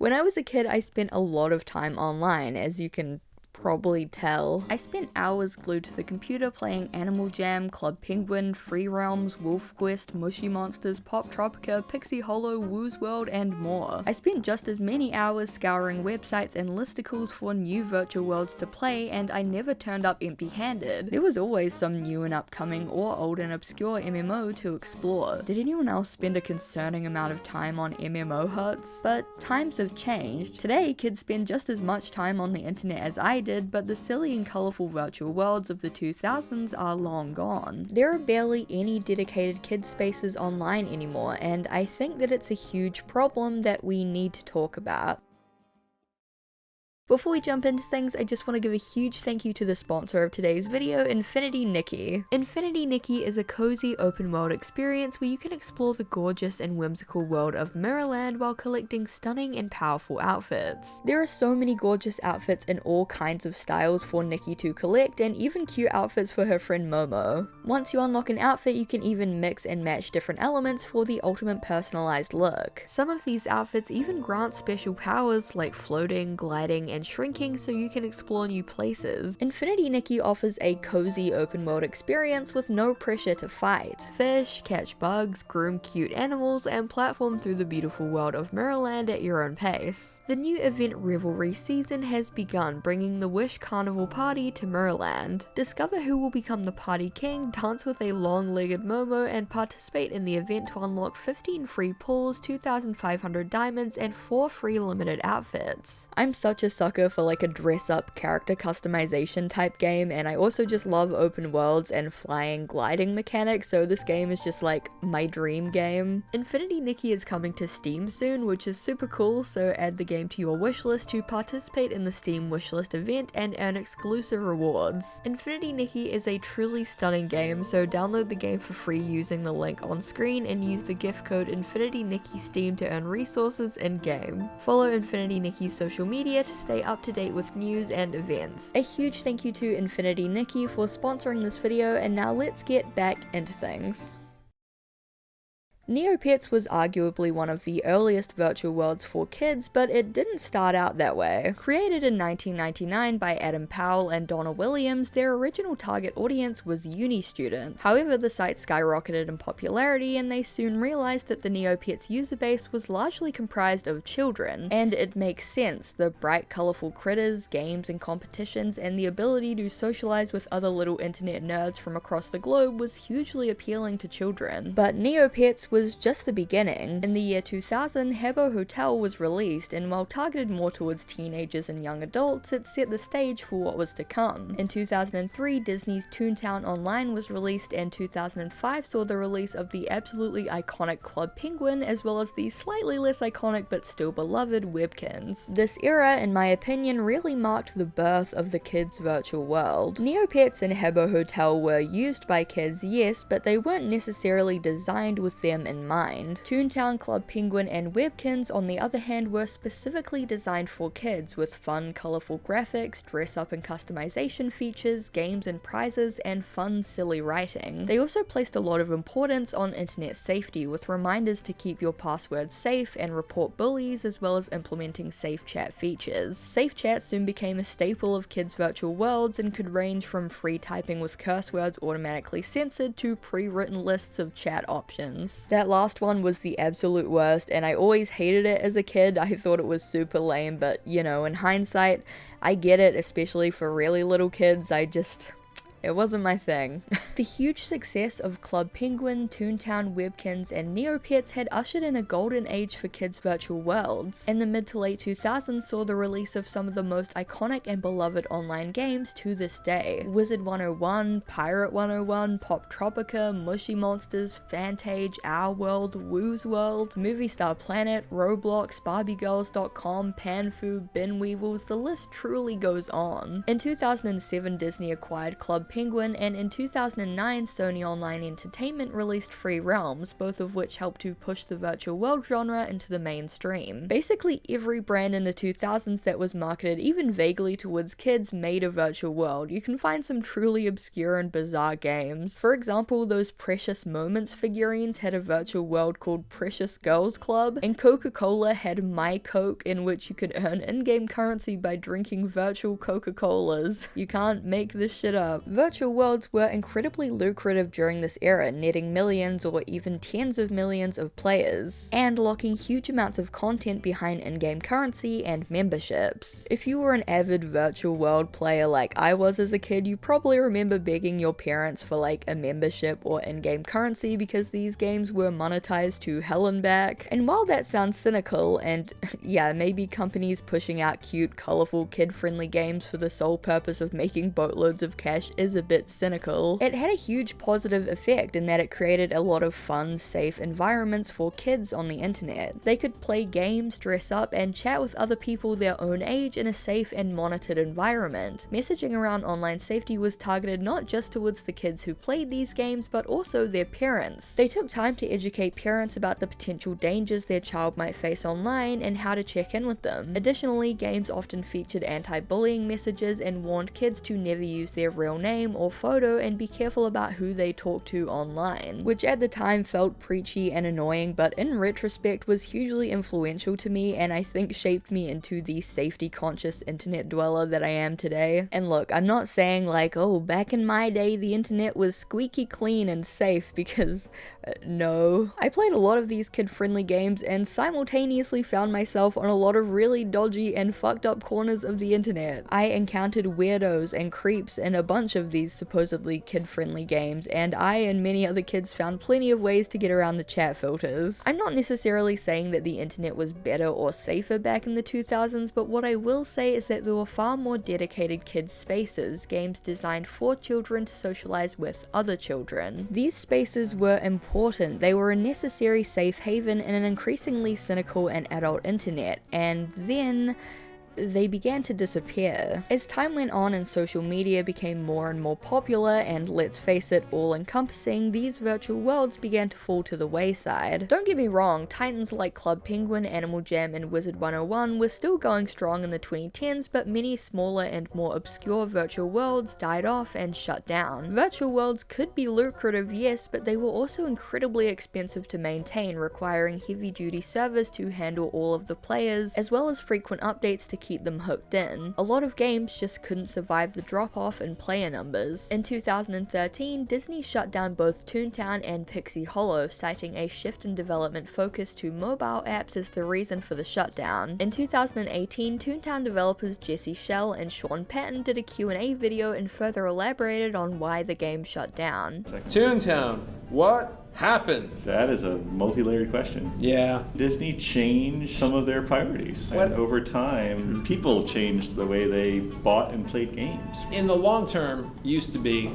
When I was a kid, I spent a lot of time online, as you can probably tell. I spent hours glued to the computer playing Animal Jam, Club Penguin, Free Realms, Wolf Quest, Mushy Monsters, Pop Tropica, Pixie Hollow, Woo's World, and more. I spent just as many hours scouring websites and listicles for new virtual worlds to play, and I never turned up empty-handed. There was always some new and upcoming or old and obscure MMO to explore. Did anyone else spend a concerning amount of time on MMO huts? But times have changed. Today, kids spend just as much time on the internet as I did, but the silly and colourful virtual worlds of the 2000s are long gone. There are barely any dedicated kids spaces online anymore, and I think that it's a huge problem that we need to talk about. Before we jump into things, I just want to give a huge thank you to the sponsor of today's video, Infinity Nikki. Infinity Nikki is a cozy open world experience where you can explore the gorgeous and whimsical world of Mirrorland while collecting stunning and powerful outfits. There are so many gorgeous outfits in all kinds of styles for Nikki to collect, and even cute outfits for her friend Momo. Once you unlock an outfit, you can even mix and match different elements for the ultimate personalized look. Some of these outfits even grant special powers like floating, gliding, and shrinking so you can explore new places. Infinity Nikki offers a cozy open world experience with no pressure to fight, fish, catch bugs, groom cute animals, and platform through the beautiful world of Mirrorland at your own pace. The new event Revelry season has begun, bringing the Wish Carnival Party to Mirrorland. Discover who will become the party king, dance with a long-legged Momo, and participate in the event to unlock 15 free pulls, 2,500 diamonds, and 4 free limited outfits. I'm such a sucker for like a dress-up character customization type game, and I also just love open worlds and flying gliding mechanics, so this game is just like my dream game. Infinity Nikki is coming to Steam soon, which is super cool, so add the game to your wishlist to participate in the Steam wishlist event and earn exclusive rewards. Infinity Nikki is a truly stunning game, so download the game for free using the link on screen and use the gift code INFINITYNIKKISteam to earn resources in-game. Follow Infinity Nikki's social media to stay up to date with news and events. A huge thank you to Infinity Nikki for sponsoring this video, and now let's get back into things. Neopets was arguably one of the earliest virtual worlds for kids, but it didn't start out that way. Created in 1999 by Adam Powell and Donna Williams, their original target audience was uni students. However, the site skyrocketed in popularity, and they soon realized that the Neopets user base was largely comprised of children. And it makes sense. The bright, colorful critters, games, and competitions, and the ability to socialize with other little internet nerds from across the globe was hugely appealing to children. But Neopets was just the beginning. In the year 2000, Habbo Hotel was released, and while targeted more towards teenagers and young adults, it set the stage for what was to come. In 2003, Disney's Toontown Online was released, and 2005 saw the release of the absolutely iconic Club Penguin, as well as the slightly less iconic but still beloved Webkinz. This era, in my opinion, really marked the birth of the kids' virtual world. Neopets and Habbo Hotel were used by kids, yes, but they weren't necessarily designed with them in mind. Toontown, Club Penguin, and Webkinz, on the other hand, were specifically designed for kids, with fun, colourful graphics, dress-up and customization features, games and prizes, and fun, silly writing. They also placed a lot of importance on internet safety, with reminders to keep your passwords safe and report bullies, as well as implementing safe chat features. Safe chat soon became a staple of kids' virtual worlds and could range from free typing with curse words automatically censored to pre-written lists of chat options. That last one was the absolute worst, and I always hated it as a kid. I thought it was super lame, but you know, in hindsight, I get it, especially for really little kids. It wasn't my thing. The huge success of Club Penguin, Toontown, Webkinz, and Neopets had ushered in a golden age for kids' virtual worlds. In the mid to late 2000s saw the release of some of the most iconic and beloved online games to this day. Wizard 101, Pirate 101, Pop Tropica, Mushy Monsters, Fantage, Our World, Woo's World, Movie Star Planet, Roblox, BarbieGirls.com, Panfu, Bin Weevils, the list truly goes on. In 2007, Disney acquired Club Club Penguin, and in 2009 Sony Online Entertainment released Free Realms, both of which helped to push the virtual world genre into the mainstream. Basically every brand in the 2000s that was marketed even vaguely towards kids made a virtual world. You can find some truly obscure and bizarre games. For example, those Precious Moments figurines had a virtual world called Precious Girls Club, and Coca-Cola had My Coke, in which you could earn in-game currency by drinking virtual Coca-Colas. You can't make this shit up. Virtual worlds were incredibly lucrative during this era, netting millions or even tens of millions of players, and locking huge amounts of content behind in-game currency and memberships. If you were an avid virtual world player like I was as a kid, you probably remember begging your parents for like a membership or in-game currency because these games were monetized to hell and back. And while that sounds cynical, and yeah, maybe companies pushing out cute, colorful, kid-friendly games for the sole purpose of making boatloads of cash is a bit cynical, it had a huge positive effect in that it created a lot of fun, safe environments for kids on the internet. They could play games, dress up, and chat with other people their own age in a safe and monitored environment. Messaging around online safety was targeted not just towards the kids who played these games, but also their parents. They took time to educate parents about the potential dangers their child might face online and how to check in with them. Additionally, games often featured anti-bullying messages and warned kids to never use their real name or photo and be careful about who they talk to online, which at the time felt preachy and annoying, but in retrospect was hugely influential to me and I think shaped me into the safety-conscious internet dweller that I am today. And look, I'm not saying like, oh, back in my day the internet was squeaky clean and safe, because no. I played a lot of these kid-friendly games and simultaneously found myself on a lot of really dodgy and fucked up corners of the internet. I encountered weirdos and creeps in a bunch of these supposedly kid-friendly games, and I and many other kids found plenty of ways to get around the chat filters. I'm not necessarily saying that the internet was better or safer back in the 2000s, but what I will say is that there were far more dedicated kids spaces, games designed for children to socialize with other children. These spaces were important. They were a necessary safe haven in an increasingly cynical and adult internet, and then they began to disappear. As time went on and social media became more and more popular and, let's face it, all-encompassing, these virtual worlds began to fall to the wayside. Don't get me wrong, titans like Club Penguin, Animal Jam, and Wizard 101 were still going strong in the 2010s, but many smaller and more obscure virtual worlds died off and shut down. Virtual worlds could be lucrative, yes, but they were also incredibly expensive to maintain, requiring heavy-duty servers to handle all of the players, as well as frequent updates to keep them hooked in. A lot of games just couldn't survive the drop-off in player numbers. In 2013, Disney shut down both Toontown and Pixie Hollow, citing a shift in development focus to mobile apps as the reason for the shutdown. In 2018, Toontown developers Jesse Schell and Sean Patton did a Q&A video and further elaborated on why the game shut down. Toontown, what happened? That is a multi-layered question. Yeah. Disney changed some of their priorities. And over time, people changed the way they bought and played games. In the long term, used to be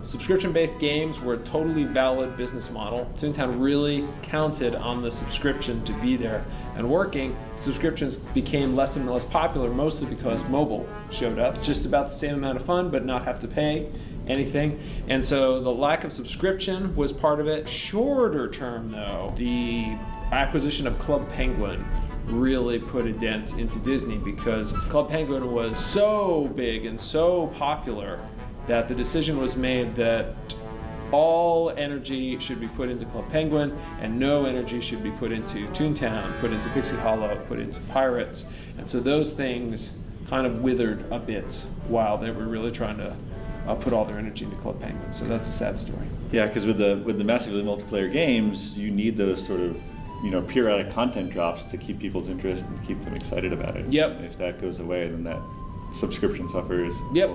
subscription-based games were a totally valid business model. Toontown really counted on the subscription to be there and working. Subscriptions became less and less popular, mostly because mobile showed up. Just about the same amount of fun, but not have to pay anything. And so the lack of subscription was part of it. Shorter term though, the acquisition of Club Penguin really put a dent into Disney, because Club Penguin was so big and so popular that the decision was made that all energy should be put into Club Penguin and no energy should be put into Toontown, put into Pixie Hollow, put into Pirates. And so those things kind of withered a bit while they were really trying to put all their energy into Club Penguin. So that's a sad story. Yeah, because with the massively multiplayer games, you need those sort of periodic content drops to keep people's interest and keep them excited about it. Yep. If that goes away, then that subscription suffers. Yep.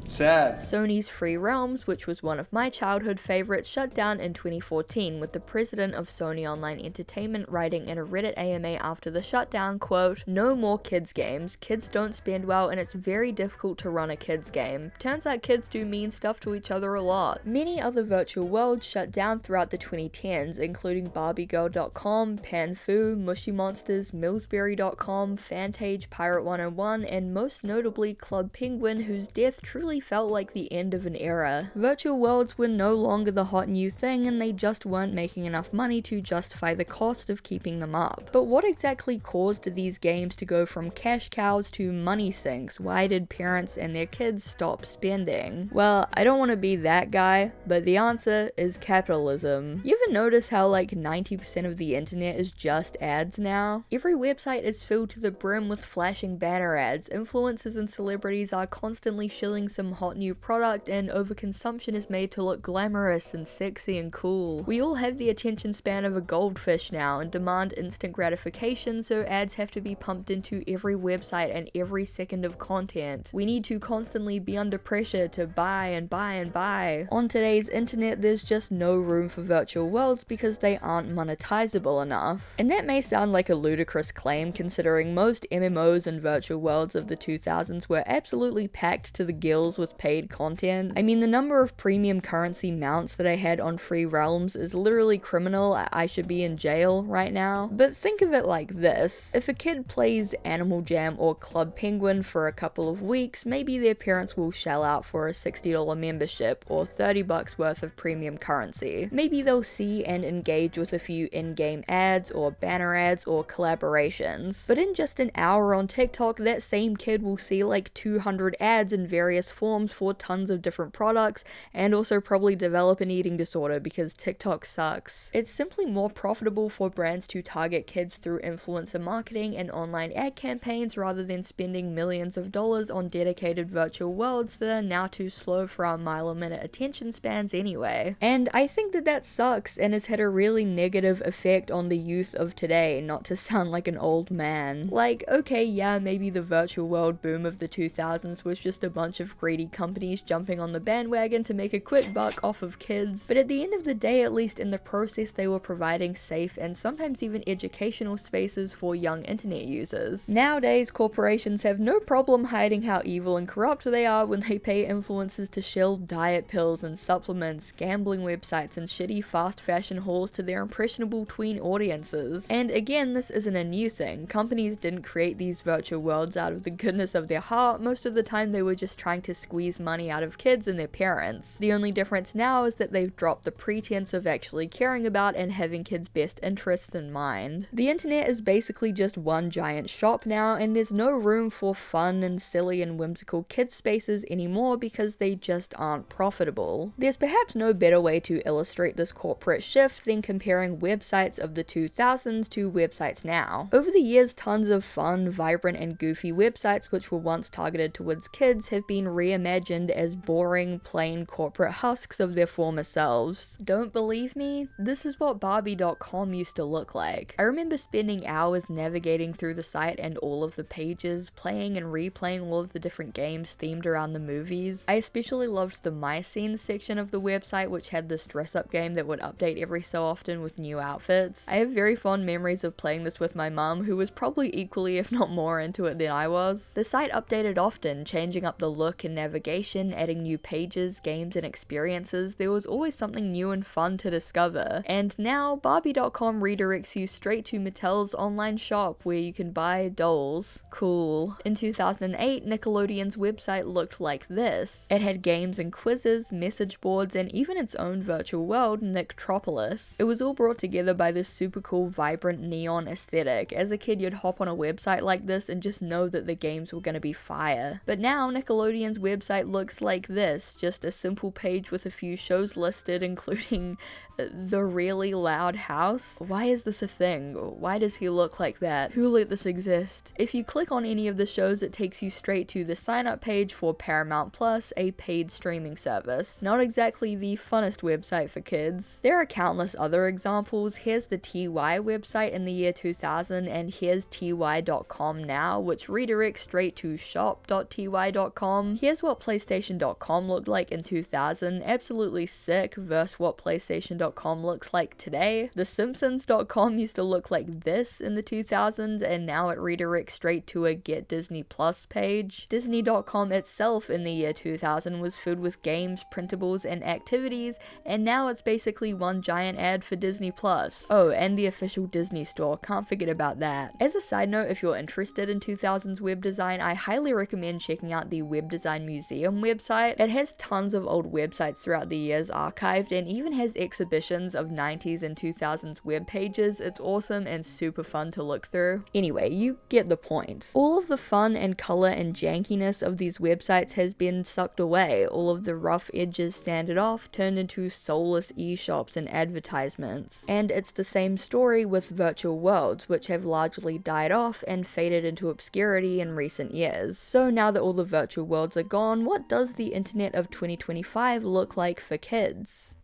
Sad. Sony's Free Realms, which was one of my childhood favorites, shut down in 2014, with the president of Sony Online Entertainment writing in a Reddit AMA after the shutdown, quote, "No more kids games. Kids don't spend well and it's very difficult to run a kids game. Turns out kids do mean stuff to each other a lot." Many other virtual worlds shut down throughout the 2010s, including BarbieGirl.com, Panfu, Mushy Monsters, Millsberry.com, Fantage, Pirate 101, and most notably Club Penguin, whose death truly felt like the end of an era. Virtual worlds were no longer the hot new thing, and they just weren't making enough money to justify the cost of keeping them up. But what exactly caused these games to go from cash cows to money sinks? Why did parents and their kids stop spending? Well, I don't want to be that guy, but the answer is capitalism. You ever notice how like 90% of the internet is just ads now? Every website is filled to the brim with flashing banner ads. Influencers and celebrities are constantly shilling some hot new product, and overconsumption is made to look glamorous and sexy and cool. We all have the attention span of a goldfish now and demand instant gratification, so ads have to be pumped into every website and every second of content. We need to constantly be under pressure to buy and buy and buy. On today's internet, there's just no room for virtual worlds because they aren't monetizable enough. And that may sound like a ludicrous claim, considering most MMOs and virtual worlds of the 2000s were absolutely packed to the gills with paid content. I mean, the number of premium currency mounts that I had on Free Realms is literally criminal. I should be in jail right now. But think of it like this. If a kid plays Animal Jam or Club Penguin for a couple of weeks, maybe their parents will shell out for a $60 membership or $30 worth of premium currency. Maybe they'll see and engage with a few in-game ads or banner ads or collaborations. But in just an hour on TikTok, that same kid will see like 200 ads in various forms for tons of different products, and also probably develop an eating disorder because TikTok sucks. It's simply more profitable for brands to target kids through influencer marketing and online ad campaigns rather than spending millions of dollars on dedicated virtual worlds that are now too slow for our mile-a-minute attention spans anyway. And I think that sucks and has had a really negative effect on the youth of today, not to sound like an old man. Like, okay, yeah, maybe the virtual world boom of the 2000s was just a bunch of greedy companies jumping on the bandwagon to make a quick buck off of kids, but at the end of the day, at least in the process, they were providing safe and sometimes even educational spaces for young internet users. Nowadays, corporations have no problem hiding how evil and corrupt they are when they pay influencers to shill diet pills and supplements, gambling websites, and shitty fast fashion hauls to their impressionable tween audiences. And again, this isn't a new thing. Companies didn't create these virtual worlds out of the goodness of their heart. Most of the time, they were just trying to squeeze money out of kids and their parents. The only difference now is that they've dropped the pretense of actually caring about and having kids' best interests in mind. The internet is basically just one giant shop now, and there's no room for fun and silly and whimsical kids spaces anymore because they just aren't profitable. There's perhaps no better way to illustrate this corporate shift than comparing websites of the 2000s to websites now. Over the years, tons of fun, vibrant, and goofy websites which were once targeted towards kids have been reimagined as boring, plain corporate husks of their former selves. Don't believe me? This is what Barbie.com used to look like. I remember spending hours navigating through the site and all of the pages, playing and replaying all of the different games themed around the movies. I especially loved the My Scenes section of the website, which had this dress-up game that would update every so often with new outfits. I have very fond memories of playing this with my mum, who was probably equally if not more into it than I was. The site updated often, changing up the look and navigation, adding new pages, games, and experiences. There was always something new and fun to discover. And now, Barbie.com redirects you straight to Mattel's online shop where you can buy dolls. Cool. In 2008, Nickelodeon's website looked like this. It had games and quizzes, message boards, and even its own virtual world, Nicktropolis. It was all brought together by this super cool, vibrant neon aesthetic. As a kid, you'd hop on a website like this and just know that the games were gonna be fire. But now, Nickelodeon's website looks like this, just a simple page with a few shows listed, including The Really Loud House. Why is this a thing? Why does he look like that? Who let this exist? If you click on any of the shows, it takes you straight to the sign up page for Paramount Plus, a paid streaming service. Not exactly the funnest website for kids. There are countless other examples. Here's the TY website in the year 2000, and here's ty.com now, which redirects straight to shop.ty.com. Here's what PlayStation.com looked like in 2000, absolutely sick, versus what PlayStation.com looks like today. The Simpsons.com used to look like this in the 2000s, and now it redirects straight to a Get Disney Plus page. Disney.com itself in the year 2000 was filled with games, printables, and activities, and now it's basically one giant ad for Disney Plus. Oh, and the official Disney store, can't forget about that. As a side note, if you're interested in 2000s web design, I highly recommend checking out the Web Design museum website. It has tons of old websites throughout the years archived and even has exhibitions of 90s and 2000s web pages. It's awesome and super fun to look through. Anyway, you get the point. All of the fun and color and jankiness of these websites has been sucked away. All of the rough edges sanded off, turned into soulless e-shops and advertisements. And it's the same story with virtual worlds, which have largely died off and faded into obscurity in recent years. So now that all the virtual worlds are gone, what does the internet of 2025 look like for kids?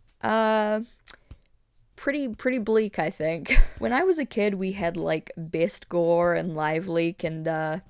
Pretty bleak, I think. When I was a kid, we had like Best Gore and Live Leak and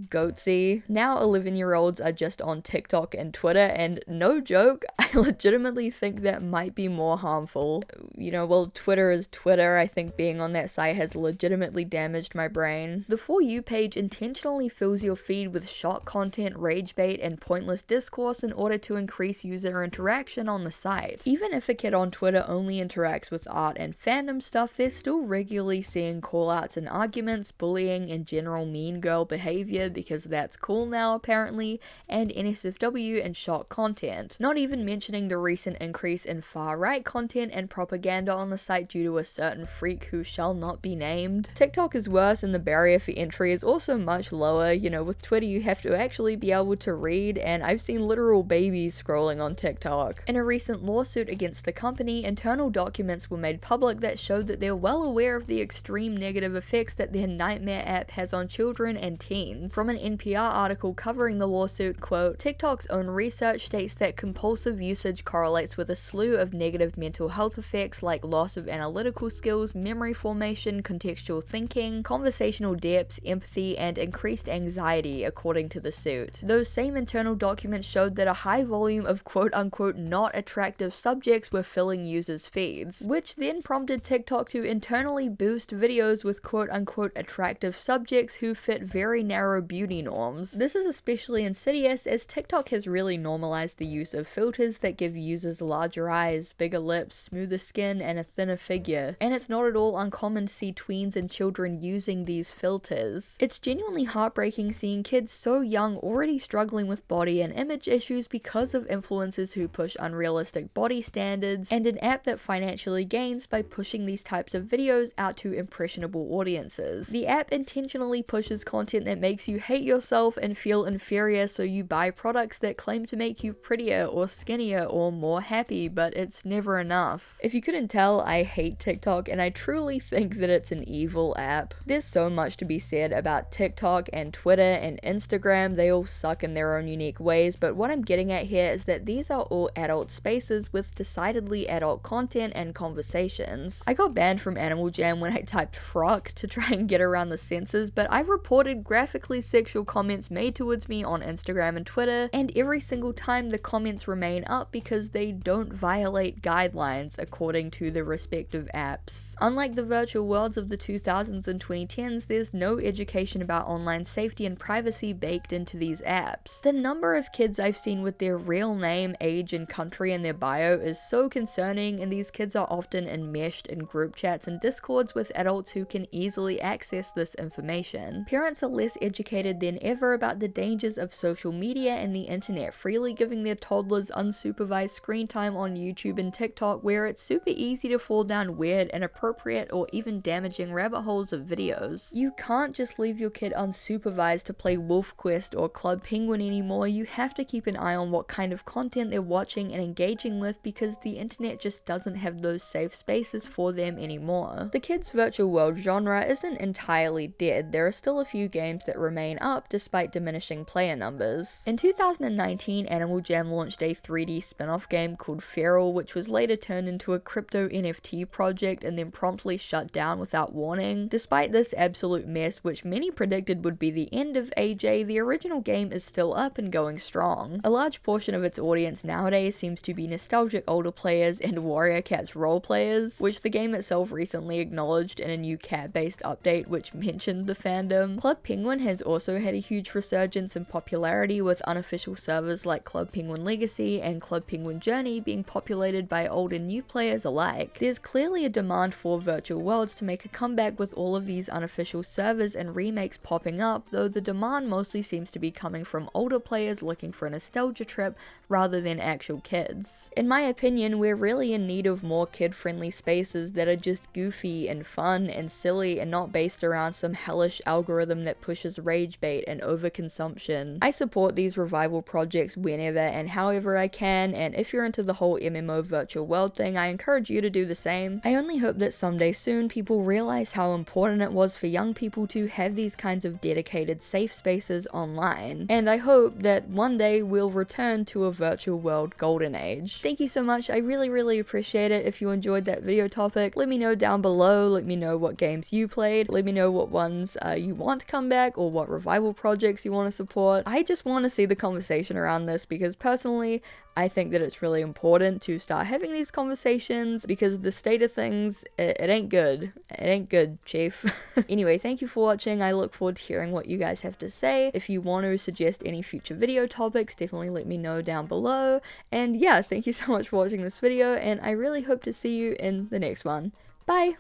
Goatsy. Now 11-year-olds are just on TikTok and Twitter, and no joke, I legitimately think that might be more harmful. You know, well, Twitter is Twitter. I think being on that site has legitimately damaged my brain. The For You page intentionally fills your feed with shock content, rage bait, and pointless discourse in order to increase user interaction on the site. Even if a kid on Twitter only interacts with art and fandom stuff, they're still regularly seeing callouts and arguments, bullying, and general mean girl behavior because that's cool now apparently, and NSFW and shock content. Not even mentioning the recent increase in far-right content and propaganda on the site due to a certain freak who shall not be named. TikTok is worse and the barrier for entry is also much lower. You know, with Twitter you have to actually be able to read, and I've seen literal babies scrolling on TikTok. In a recent lawsuit against the company, internal documents were made public that showed that they're well aware of the extreme negative effects that their Nightmare app has on children and teens. From an NPR article covering the lawsuit, quote, TikTok's own research states that compulsive usage correlates with a slew of negative mental health effects like loss of analytical skills, memory formation, contextual thinking, conversational depth, empathy, and increased anxiety, according to the suit. Those same internal documents showed that a high volume of quote-unquote not attractive subjects were filling users' feeds, which then prompted TikTok to internally boost videos with quote-unquote attractive subjects who fit very narrow beauty norms. This is especially insidious as TikTok has really normalized the use of filters that give users larger eyes, bigger lips, smoother skin, and a thinner figure, and it's not at all uncommon to see tweens and children using these filters. It's genuinely heartbreaking seeing kids so young already struggling with body and image issues because of influencers who push unrealistic body standards, and an app that financially gains by pushing these types of videos out to impressionable audiences. The app intentionally pushes content that makes you hate yourself and feel inferior, so you buy products that claim to make you prettier or skinnier or more happy, but it's never enough. If you couldn't tell, I hate TikTok and I truly think that it's an evil app. There's so much to be said about TikTok and Twitter and Instagram. They all suck in their own unique ways, but what I'm getting at here is that these are all adult spaces with decidedly adult content and conversations. I got banned from Animal Jam when I typed frock to try and get around the censors, but I've reported graphically sexual comments made towards me on Instagram and Twitter, and every single time the comments remain up because they don't violate guidelines according to the respective apps. Unlike the virtual worlds of the 2000s and 2010s, there's no education about online safety and privacy baked into these apps. The number of kids I've seen with their real name, age, and country in their bio is so concerning, and these kids are often enmeshed in group chats and discords with adults who can easily access this information. Parents are less educated than ever about the dangers of social media and the internet, freely giving their toddlers unsupervised screen time on YouTube and TikTok, where it's super easy to fall down weird, inappropriate, or even damaging rabbit holes of videos. You can't just leave your kid unsupervised to play Wolf Quest or Club Penguin anymore. You have to keep an eye on what kind of content they're watching and engaging with, because the internet just doesn't have those safe spaces for them anymore. The kids' virtual world genre isn't entirely dead. There are still a few games that remain up despite diminishing player numbers. In 2019, Animal Jam launched a 3D spin-off game called Feral, which was later turned into a crypto NFT project and then promptly shut down without warning. Despite this absolute mess, which many predicted would be the end of AJ, the original game is still up and going strong. A large portion of its audience nowadays seems to be nostalgic older players and Warrior Cats role players, which the game itself recently acknowledged in a new cat-based update which mentioned the fandom. Club Penguin has also had a huge resurgence in popularity, with unofficial servers like Club Penguin Legacy and Club Penguin Journey being populated by old and new players alike. There's clearly a demand for virtual worlds to make a comeback, with all of these unofficial servers and remakes popping up, though the demand mostly seems to be coming from older players looking for a nostalgia trip rather than actual kids. In my opinion, we're really in need of more kid-friendly spaces that are just goofy and fun and silly and not based around some hellish algorithm that pushes rage bait and overconsumption. I support these revival projects whenever and however I can, and if you're into the whole MMO virtual world thing, I encourage you to do the same. I only hope that someday soon people realize how important it was for young people to have these kinds of dedicated safe spaces online, and I hope that one day we'll return to a virtual world golden age. Thank you so much, I really appreciate it. If you enjoyed that video topic, let me know down below, let me know what games you played, let me know what ones you want to come back or what revival projects you want to support. I just want to see the conversation around this, because personally I think that it's really important to start having these conversations, because the state of things, it ain't good. It ain't good, chief. Anyway, thank you for watching. I look forward to hearing what you guys have to say. If you want to suggest any future video topics, definitely let me know down below. And yeah, thank you so much for watching this video, and I really hope to see you in the next one. Bye!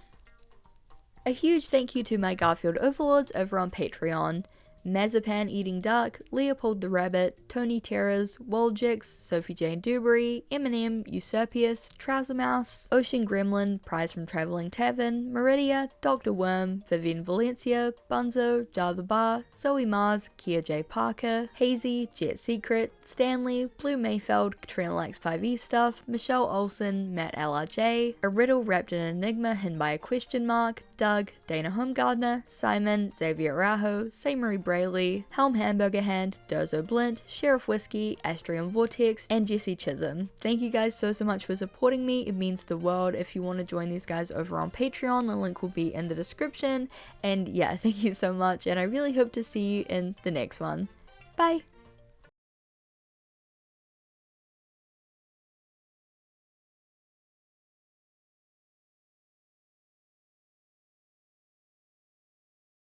A huge thank you to my Garfield overlords over on Patreon: Mazapan Eating Duck, Leopold the Rabbit, Tony Terrors, Woljix, Sophie Jane Dewberry, Eminem, Usurpius, Trouser Mouse, Ocean Gremlin, Prize from Travelling Tavern, Meridia, Dr. Worm, Vivian Valencia, Bunzo, Jar the Bar, Zoe Mars, Kia J. Parker, Hazy, Jet Secret, Stanley, Blue Mayfeld, Katrina Likes 5e Stuff, Michelle Olsen, Matt LRJ, A Riddle Wrapped in an Enigma Hidden by a Question Mark, Doug, Dana Homegardener, Simon, Xavier Rajo, Samarie Brayley, Helm Hamburger Hand, Durzo Blint, Sheriff Whiskey, Astrium Vortex, and Jesse Chisholm. Thank you guys so much for supporting me, it means the world. If you want to join these guys over on Patreon, the link will be in the description. And yeah, thank you so much, and I really hope to see you in the next one. Bye!